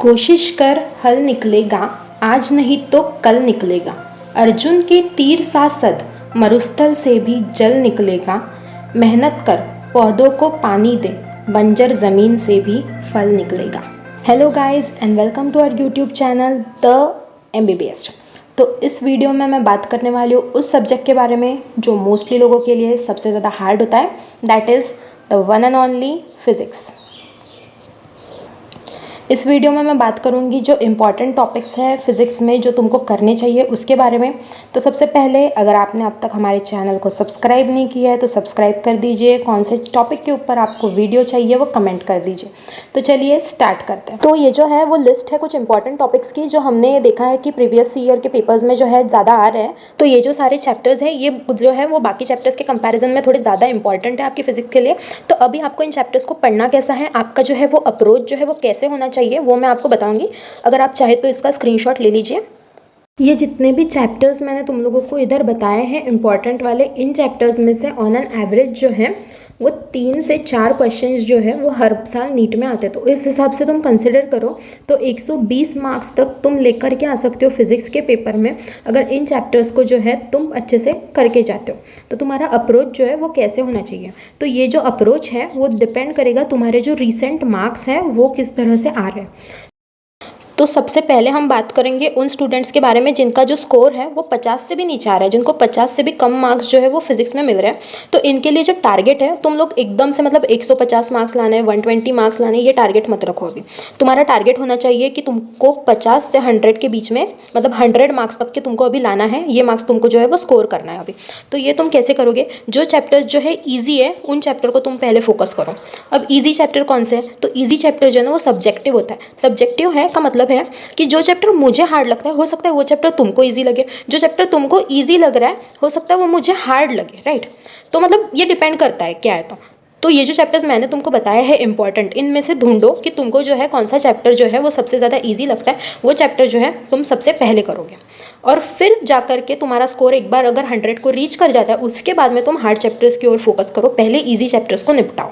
कोशिश कर हल निकलेगा, आज नहीं तो कल निकलेगा। अर्जुन के तीर सा सद, मरुस्थल से भी जल निकलेगा। मेहनत कर, पौधों को पानी दे, बंजर ज़मीन से भी फल निकलेगा। Hello guys and welcome to our YouTube channel the MBBS। तो इस वीडियो में मैं बात करने वाली हूँ उस सब्जेक्ट के बारे में जो मोस्टली लोगों के लिए सबसे ज़्यादा हार्ड होता है, that is the one and only physics. इस वीडियो में मैं बात करूंगी जो इम्पॉर्टेंट टॉपिक्स है फिज़िक्स में जो तुमको करने चाहिए उसके बारे में। तो सबसे पहले अगर आपने अब तक हमारे चैनल को सब्सक्राइब नहीं किया है तो सब्सक्राइब कर दीजिए। कौन से टॉपिक के ऊपर आपको वीडियो चाहिए वो कमेंट कर दीजिए। तो चलिए स्टार्ट करते हैं। तो ये जो है वो लिस्ट है कुछ इंपॉर्टेंट टॉपिक्स की जो हमने देखा है कि प्रीवियस ईयर के पेपर्स में जो है ज़्यादा आ रहे हैं। तो ये जो सारे चैप्टर्स हैं ये जो है वो बाकी चैप्टर्स के कंपैरिजन में थोड़े ज़्यादा इंपॉर्टेंट है आपकी फिजिक्स के लिए। तो अभी आपको इन चैप्टर्स को पढ़ना कैसा है, आपका जो है वो अप्रोच जो है वो कैसे होना चाहिए वो मैं आपको बताऊंगी। अगर आप चाहे तो इसका स्क्रीनशॉट ले लीजिए। ये जितने भी चैप्टर्स मैंने तुम लोगों को इधर बताए हैं इम्पॉर्टेंट वाले, इन चैप्टर्स में से ऑन एन एवरेज जो है वो 3 से 4 क्वेश्चंस जो है वो हर साल नीट में आते हैं। तो इस हिसाब से तुम कंसिडर करो तो 120 मार्क्स तक तुम लेकर के आ सकते हो फिजिक्स के पेपर में अगर इन चैप्टर्स को जो है तुम अच्छे से करके जाते हो। तो तुम्हारा अप्रोच जो है वो कैसे होना चाहिए, तो ये जो अप्रोच है वो डिपेंड करेगा तुम्हारे जो रिसेंट मार्क्स है वो किस तरह से आ रहे हैं। तो सबसे पहले हम बात करेंगे उन स्टूडेंट्स के बारे में जिनका जो स्कोर है वो 50 से भी नीचे आ रहा है, जिनको 50 से भी कम मार्क्स जो है वो फिजिक्स में मिल रहे हैं। तो इनके लिए जो टारगेट है, तुम लोग एकदम से मतलब 150 मार्क्स लाने हैं, 120 मार्क्स लाने हैं, ये टारगेट मत रखो। अभी तुम्हारा टारगेट होना चाहिए कि तुमको 50 से 100 के बीच में, मतलब 100 मार्क्स तक के तुमको अभी लाना है। ये मार्क्स तुमको जो है वो स्कोर करना है अभी। तो ये तुम कैसे करोगे, जो चैप्टर्स जो है ईजी है उन चैप्टर को तुम पहले फोकस करो। अब ईजी चैप्टर कौन से है, तो ईजी चैप्टर जो है ना वो सब्जेक्टिव होता है। सब्जेक्टिव है का मतलब है कि जो चैप्टर मुझे हार्ड लगता है हो सकता है वो चैप्टर तुमको इजी लगे, जो चैप्टर तुमको इजी लग रहा है हो सकता है वो मुझे हार्ड लगे, राइट। तो मतलब ये डिपेंड करता है क्या है। तो ये जो चैप्टर्स मैंने तुमको बताया है इंपॉर्टेंट, इनमें से ढूंढो कि तुमको जो है कौन सा चैप्टर जो है वो सबसे ज़्यादा इजी लगता है, वो चैप्टर जो है तुम सबसे पहले करोगे। और फिर जा कर के तुम्हारा स्कोर एक बार अगर 100 को रीच कर जाता है उसके बाद में तुम हार्ड चैप्टर्स की ओर फोकस करो, पहले ईजी चैप्टर्स को निपटाओ।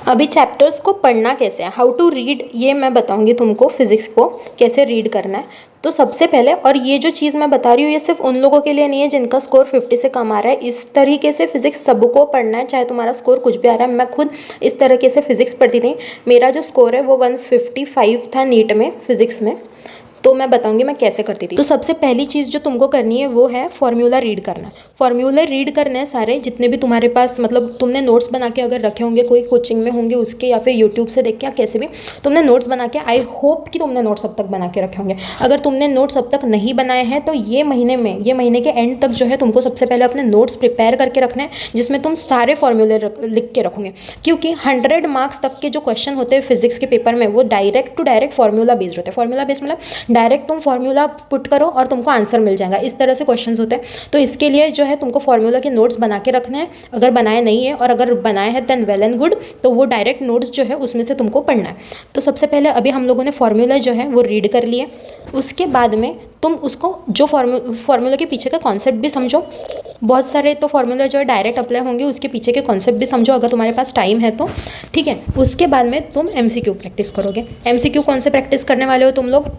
अभी चैप्टर्स को पढ़ना कैसे है, हाउ टू रीड, ये मैं बताऊंगी तुमको फिज़िक्स को कैसे रीड करना है। तो सबसे पहले, और ये जो चीज़ मैं बता रही हूँ ये सिर्फ उन लोगों के लिए नहीं है जिनका स्कोर 50 से कम आ रहा है। इस तरीके से फिज़िक्स सबको पढ़ना है, चाहे तुम्हारा स्कोर कुछ भी आ रहा है। मैं खुद इस तरीके से फिज़िक्स पढ़ती थी, मेरा जो स्कोर है वो 155 था नीट में फिज़िक्स में। तो मैं बताऊंगी मैं कैसे करती थी। तो सबसे पहली चीज़ जो तुमको करनी है वो है फॉर्मूला रीड करना। फॉर्मूला रीड करने हैं सारे जितने भी तुम्हारे पास, मतलब तुमने नोट्स बना के अगर रखे होंगे, कोई कोचिंग में होंगे उसके या फिर यूट्यूब से देख के या कैसे भी तुमने नोट्स बना के, आई होप कि तुमने नोट्स अब तक बना के रखे होंगे। अगर तुमने नोट्स अब तक नहीं बनाए हैं तो ये महीने के एंड तक जो है तुमको सबसे पहले अपने नोट्स प्रिपेयर करके रखना है जिसमें तुम सारे फॉर्मूले लिख के रखोगे। क्योंकि 100 मार्क्स तक के जो क्वेश्चन होते हैं फिजिक्स के पेपर में वो direct to direct formula based होते हैं। फॉर्मूला बेस्ड मतलब डायरेक्ट तुम फॉर्मूला पुट करो और तुमको आंसर मिल जाएगा, इस तरह से क्वेश्चंस होते हैं। तो इसके लिए जो है तुमको फॉर्मूला के नोट्स बना के रखने हैं। अगर बनाए नहीं है और अगर बनाए हैं देन वेल एंड गुड, तो वो डायरेक्ट नोट्स जो है उसमें से तुमको पढ़ना है। तो सबसे पहले अभी हम लोगों ने फॉर्मूला जो है वो रीड कर लिए, उसके बाद में तुम उसको जो फॉर्मूला के पीछे का कॉन्सेप्ट भी समझो। बहुत सारे तो फॉर्मूला जो है डायरेक्ट अप्लाई होंगे, उसके पीछे के कॉन्सेप्ट भी समझो अगर तुम्हारे पास टाइम है तो, ठीक है। उसके बाद में तुम MCQ प्रैक्टिस करोगे। MCQ कौन से प्रैक्टिस करने वाले हो तुम लोग,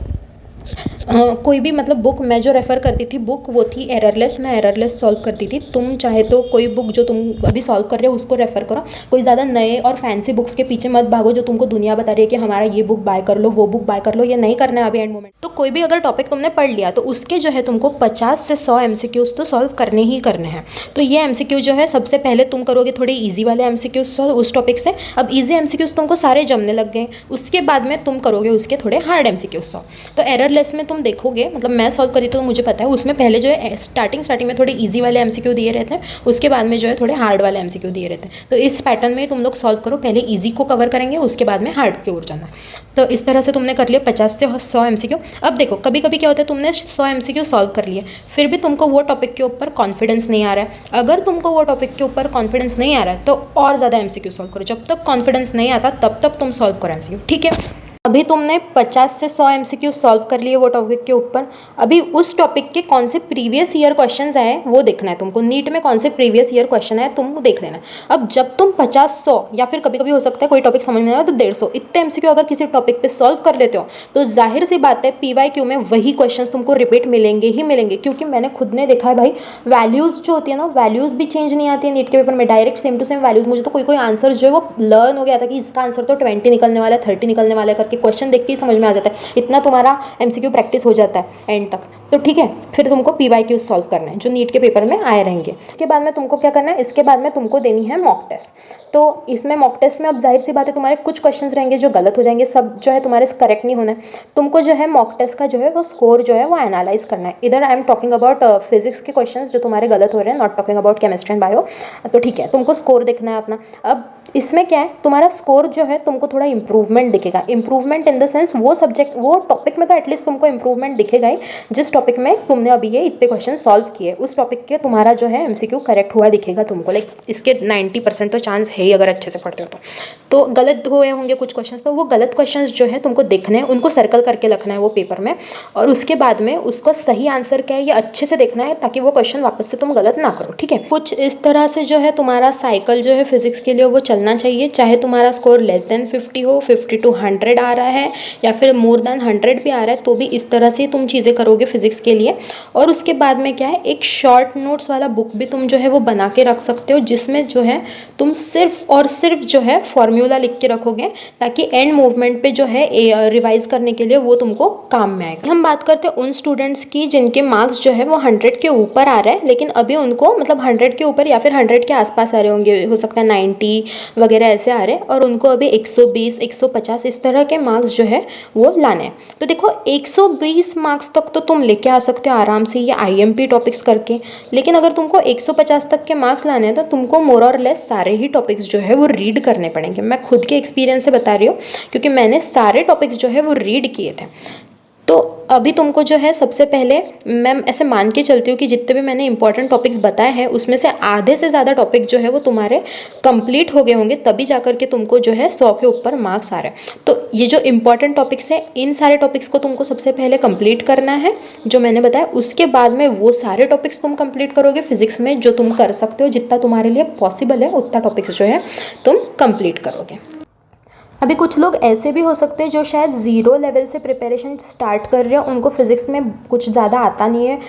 कोई भी मतलब बुक मैं जो रेफ़र करती थी बुक वो थी एररलेस, मैं एररलेस सॉल्व करती थी। तुम चाहे तो कोई बुक जो तुम अभी सॉल्व कर रहे हो उसको रेफ़र करो। कोई ज़्यादा नए और फैंसी बुक्स के पीछे मत भागो जो तुमको दुनिया बता रही है कि हमारा ये बुक बाय कर लो वो बुक बाय कर लो, ये नहीं करना है अभी एंड मोमेंट। तो कोई भी अगर टॉपिक तुमने पढ़ लिया तो उसके जो है तुमको 50 से 100 MCQs तो सॉल्व करने ही करने हैं। तो ये MCQ जो है सबसे पहले तुम करोगे थोड़े ईजी वाले MCQs सॉल्व उस टॉपिक से। अब ईजी MCQs तुमको सारे जमने लग गए, उसके बाद में तुम करोगे उसके थोड़े हार्ड MCQs सॉल्व। तो एररलेस में तुम देखोगे, मतलब मैं सॉल्व करी तो मुझे पता है उसमें पहले जो है स्टार्टिंग में थोड़े इजी वाले MCQ दिए रहते हैं, उसके बाद में जो है थोड़े हार्ड वाले MCQ दिए रहते हैं। तो इस पैटर्न में तुम लोग सॉल्व करो, पहले इजी को कवर करेंगे उसके बाद में हार्ड की ओर जाना। तो इस तरह से तुमने कर लिया 50 से 100 MCQ। अब देखो कभी कभी क्या होता है, तुमने 100 MCQ सॉल्व कर लिए फिर भी तुमको वो टॉपिक के ऊपर कॉन्फिडेंस नहीं आ रहा है। अगर तुमको वो टॉपिक के ऊपर कॉन्फिडेंस नहीं आ रहा है तो और ज़्यादा MCQ सॉल्व करो। जब तक कॉन्फिडेंस नहीं आता तब तक तुम सॉल्व करो MCQ, ठीक है। अभी तुमने 50 से 100 MCQ सॉल्व कर लिए वो टॉपिक के ऊपर। अभी उस टॉपिक के कौन से प्रीवियस ईयर क्वेश्चंस आए वो देखना है तुमको। नीट में कौन से प्रीवियस ईयर क्वेश्चन आए तुमको देख लेना। अब जब तुम 50-100 या फिर कभी कभी हो सकता है कोई टॉपिक समझ में आया तो 150 इतने MCQ अगर किसी टॉपिक पे सॉल्व कर लेते हो तो जाहिर सी बात है PYQ में वही क्वेश्चन तुमको रिपीट मिलेंगे ही मिलेंगे। क्योंकि मैंने खुद ने देखा है भाई, वैल्यूज़ जो होती है ना, वैल्यूज़ भी चेंज नहीं आती है नीट के पेपर में, direct same to same values. मुझे तो कोई आंसर जो है वो लर्न हो गया था कि इसका आंसर तो 20 निकलने वाला है, 30 निकलने वाला है करके क्वेश्चन देख के ही समझ में आ जाता है। इतना तुम्हारा MCQ प्रैक्टिस हो जाता है एंड तक। तो ठीक है, फिर तुमको PYQ सॉल्व करना है जो नीट के पेपर में आए रहेंगे। इसके बाद में तुमको क्या करना है, इसके बाद में तुमको देनी है मॉक टेस्ट। तो इसमें मॉक टेस्ट में अब जाहिर सी बात है तुम्हारे कुछ क्वेश्चंस रहेंगे जो गलत हो जाएंगे, सब जो है तुम्हारे करेक्ट नहीं होना है। तुमको जो है मॉक टेस्ट का जो है वो स्कोर जो है वो एनालाइज करना है। इधर I am talking about physics के क्वेश्चंस जो तुम्हारे गलत हो रहे हैं, not talking about chemistry and bio. तो ठीक है, तुमको स्कोर देखना है अपना। अब इसमें क्या है, तुम्हारा स्कोर जो है तुमको थोड़ा इंप्रूवमेंट दिखेगा। इंप्रूवमेंट इन द सेंस वो सब्जेक्ट वो टॉपिक में तो एटलीस्ट तुमको इंप्रूवमेंट दिखेगा ही। जिस टॉपिक में तुमने अभी ये इतने क्वेश्चन सॉल्व किए उस टॉपिक के तुम्हारा जो है MCQ करेक्ट हुआ दिखेगा तुमको। लाइक इसके 90% तो चांस है ही अगर अच्छे से पढ़ते हो तो गलत हुए होंगे कुछ क्वेश्चन, तो वो गलत क्वेश्चन जो है तुमको देखने हैं, उनको सर्कल करके रखना है वो पेपर में। और उसके बाद में उसको सही आंसर क्या है ये अच्छे से देखना है ताकि वो क्वेश्चन वापस से तुम गलत ना करो। ठीक है, कुछ इस तरह से जो है तुम्हारा साइकिल जो है फिजिक्स के लिए वो चलना चाहिए। चाहे तुम्हारा स्कोर लेस देन 50 हो, 50 to 100 आ रहा है या फिर मोर देन 100 भी आ रहा है, तो भी इस तरह से तुम चीज़ें करोगे फिजिक्स के लिए। और उसके बाद में क्या है, एक शॉर्ट नोट्स वाला बुक भी तुम जो है वो बना के रख सकते हो, जिसमें जो है तुम सिर्फ और सिर्फ जो है फॉर्मूला लिख के रखोगे ताकि एंड मूवमेंट पे जो है रिवाइज करने के लिए वो तुमको काम में आएगा। हम बात करते हैं उन स्टूडेंट्स की जिनके मार्क्स जो है वो 100 के ऊपर आ रहा है, लेकिन अभी उनको मतलब 100 के ऊपर या फिर 100 के आसपास आ रहे होंगे, हो सकता है 90 वगैरह ऐसे आ रहे हैं, और उनको अभी 120 150 इस तरह के मार्क्स जो है वो लाने हैं। तो देखो 120 मार्क्स तक तो तुम लेके आ सकते हो आराम से ये IMP टॉपिक्स करके, लेकिन अगर तुमको 150 तक के मार्क्स लाने हैं तो तुमको मोर और लेस सारे ही टॉपिक्स जो है वो रीड करने पड़ेंगे। मैं खुद के एक्सपीरियंस से बता रही हूँ क्योंकि मैंने सारे टॉपिक्स जो है वो रीड किए थे। तो अभी तुमको जो है सबसे पहले मैं ऐसे मान के चलती हूँ कि जितने भी मैंने इंपॉर्टेंट टॉपिक्स बताए हैं उसमें से आधे से ज़्यादा टॉपिक जो है वो तुम्हारे कंप्लीट हो गए होंगे, तभी जाकर के तुमको जो है 100 के ऊपर मार्क्स आ रहे हैं। तो ये जो इंपॉर्टेंट टॉपिक्स है इन सारे टॉपिक्स को तुमको सबसे पहले कंप्लीट करना है जो मैंने बताया। उसके बाद में वो सारे टॉपिक्स तुम कंप्लीट करोगे फिजिक्स में जो तुम कर सकते हो, जितना तुम्हारे लिए पॉसिबल है उतना टॉपिक्स जो है तुम कंप्लीट करोगे। अभी कुछ लोग ऐसे भी हो सकते हैं जो शायद 0 लेवल से प्रिपरेशन स्टार्ट कर रहे हो, उनको फिज़िक्स में कुछ ज़्यादा आता नहीं है,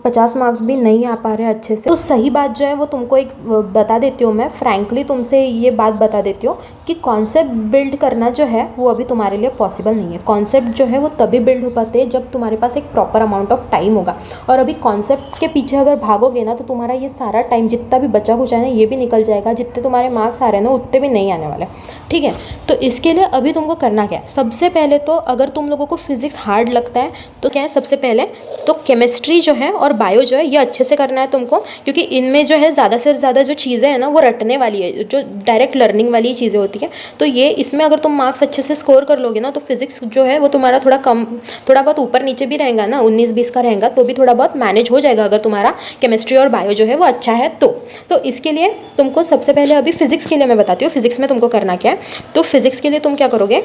50 मार्क्स भी नहीं आ पा रहे अच्छे से। तो सही बात जो है वो तुमको एक बता देती हूँ, मैं फ्रैंकली तुमसे ये बात बता देती हूँ कि कॉन्सेप्ट बिल्ड करना जो है वो अभी तुम्हारे लिए पॉसिबल नहीं है। कॉन्सेप्ट जो है वो तभी बिल्ड हो पाते हैं जब तुम्हारे पास एक प्रॉपर अमाउंट ऑफ टाइम होगा, और अभी कॉन्सेप्ट के पीछे अगर भागोगे ना तो तुम्हारा ये सारा टाइम जितना भी बचा कुछ है ना ये भी निकल जाएगा, जितने तुम्हारे मार्क्स आ रहे हैं ना उतने भी नहीं आने वाले। ठीक है, तो इसके लिए अभी तुमको करना क्या है, सबसे पहले तो अगर तुम लोगों को फिजिक्स हार्ड लगता है तो क्या है, सबसे पहले तो केमिस्ट्री जो है और बायो जो है ये अच्छे से करना है तुमको, क्योंकि इनमें जो है ज़्यादा से ज़्यादा जो चीज़ें हैं ना वो रटने वाली है, जो डायरेक्ट लर्निंग वाली चीज़ें होती है। तो ये इसमें अगर तुम मार्क्स अच्छे से स्कोर कर लोगे ना तो फिजिक्स जो है वो तुम्हारा थोड़ा बहुत ऊपर नीचे भी रहेगा ना, 19-20 का रहेगा तो भी थोड़ा बहुत मैनेज हो जाएगा अगर तुम्हारा केमिस्ट्री और बायो जो है वो अच्छा है तो इसके लिए तुमको सबसे पहले अभी फिजिक्स के लिए मैं बताती हूँ फिजिक्स में तुमको करना क्या है। तो फिजिक्स के लिए तुम क्या करोगे,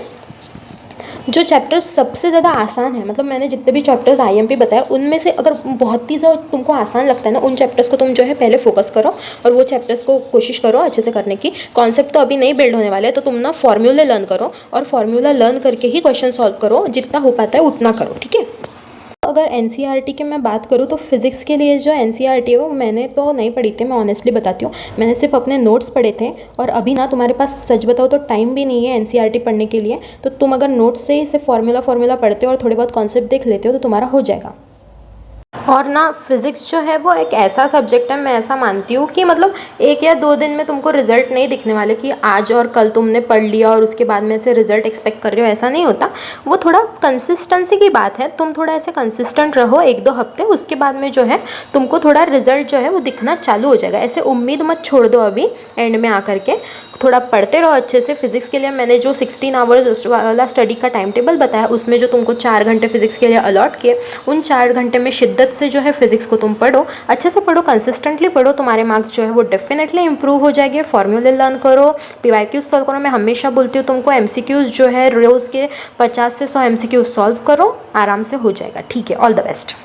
जो चैप्टर्स सबसे ज़्यादा आसान है, मतलब मैंने जितने भी चैप्टर्स IMP बताया उनमें से अगर बहुत ही ज़्यादा तुमको आसान लगता है ना उन चैप्टर्स को तुम जो है पहले फोकस करो और वो चैप्टर्स को कोशिश करो अच्छे से करने की। कॉन्सेप्ट तो अभी नहीं बिल्ड होने वाले तो तुम ना फॉर्मूले लर्न करो और फॉर्मूला लर्न करके ही क्वेश्चन सॉल्व करो, जितना हो पाता है उतना करो। ठीक है, अगर NCERT की मैं बात करूँ तो फिज़िक्स के लिए जो NCERT है वो मैंने तो नहीं पढ़ी थी, मैं ऑनेस्टली बताती हूँ, मैंने सिर्फ अपने नोट्स पढ़े थे। और अभी ना तुम्हारे पास सच बताओ तो टाइम भी नहीं है NCERT पढ़ने के लिए, तो तुम अगर नोट्स से ही सिर्फ फॉर्मूला पढ़ते हो और थोड़े बहुत कॉन्सेप्ट देख लेते हो तो तुम्हारा हो जाएगा। और ना फिज़िक्स जो है वो एक ऐसा सब्जेक्ट है, मैं ऐसा मानती हूँ कि मतलब 1 या 2 दिन में तुमको रिजल्ट नहीं दिखने वाले कि आज और कल तुमने पढ़ लिया और उसके बाद में ऐसे रिजल्ट एक्सपेक्ट कर रहे हो, ऐसा नहीं होता। वो थोड़ा कंसिस्टेंसी की बात है, तुम थोड़ा ऐसे कंसिस्टेंट रहो 1-2 हफ्ते, उसके बाद में जो है तुमको थोड़ा रिजल्ट जो है वो दिखना चालू हो जाएगा। ऐसे उम्मीद मत छोड़ दो अभी एंड में आकर के, थोड़ा पढ़ते रहो अच्छे से। फिज़िक्स के लिए मैंने जो 16 आवर्स वाला स्टडी का टाइम टेबल बताया, उसमें जो तुमको 4 घंटे फिज़िक्स के लिए अलॉट किए, उन 4 घंटे में शिद्दत से जो है फिज़िक्स को तुम पढ़ो, अच्छे से पढ़ो, कंसिस्टेंटली पढ़ो, तुम्हारे मार्क्स जो है वो डेफिनेटली इंप्रूव हो जाएंगे। फॉर्मूले लर्न करो, PYQs सॉल्व करो। मैं हमेशा बोलती हूँ तुमको MCQs जो है रोज़ के 50 से 100 MCQs सॉल्व करो, आराम से हो जाएगा। ठीक है, ऑल द बेस्ट।